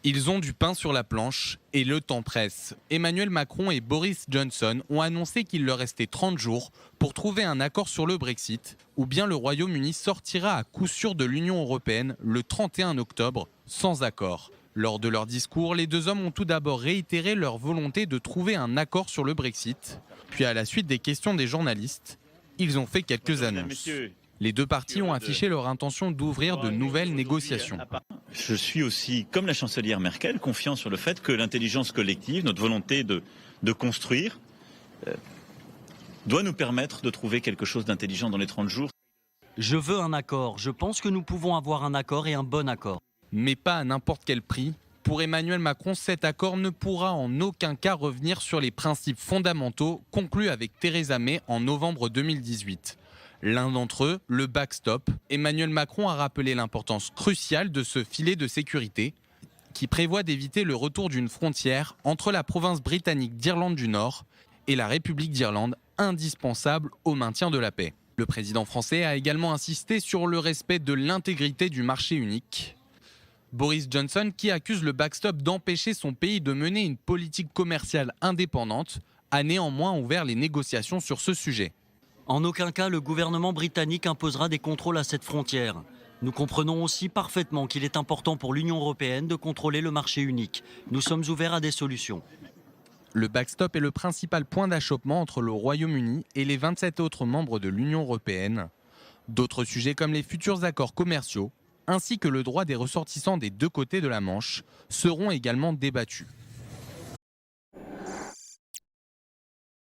Ils ont du pain sur la planche et le temps presse. Emmanuel Macron et Boris Johnson ont annoncé qu'il leur restait 30 jours pour trouver un accord sur le Brexit, ou bien le Royaume-Uni sortira à coup sûr de l'Union européenne le 31 octobre sans accord. Lors de leur discours, les deux hommes ont tout d'abord réitéré leur volonté de trouver un accord sur le Brexit. Puis à la suite des questions des journalistes, ils ont fait quelques annonces. Les deux parties ont affiché leur intention d'ouvrir de nouvelles négociations. Je suis aussi, comme la chancelière Merkel, confiant sur le fait que l'intelligence collective, notre volonté de construire, doit nous permettre de trouver quelque chose d'intelligent dans les 30 jours. Je veux un accord. Je pense que nous pouvons avoir un accord et un bon accord. Mais pas à n'importe quel prix. Pour Emmanuel Macron, cet accord ne pourra en aucun cas revenir sur les principes fondamentaux conclus avec Theresa May en novembre 2018. L'un d'entre eux, le backstop. Emmanuel Macron a rappelé l'importance cruciale de ce filet de sécurité qui prévoit d'éviter le retour d'une frontière entre la province britannique d'Irlande du Nord et la République d'Irlande, indispensable au maintien de la paix. Le président français a également insisté sur le respect de l'intégrité du marché unique. Boris Johnson, qui accuse le backstop d'empêcher son pays de mener une politique commerciale indépendante, a néanmoins ouvert les négociations sur ce sujet. En aucun cas, le gouvernement britannique imposera des contrôles à cette frontière. Nous comprenons aussi parfaitement qu'il est important pour l'Union européenne de contrôler le marché unique. Nous sommes ouverts à des solutions. Le backstop est le principal point d'achoppement entre le Royaume-Uni et les 27 autres membres de l'Union européenne. D'autres sujets comme les futurs accords commerciaux, ainsi que le droit des ressortissants des deux côtés de la Manche, seront également débattus.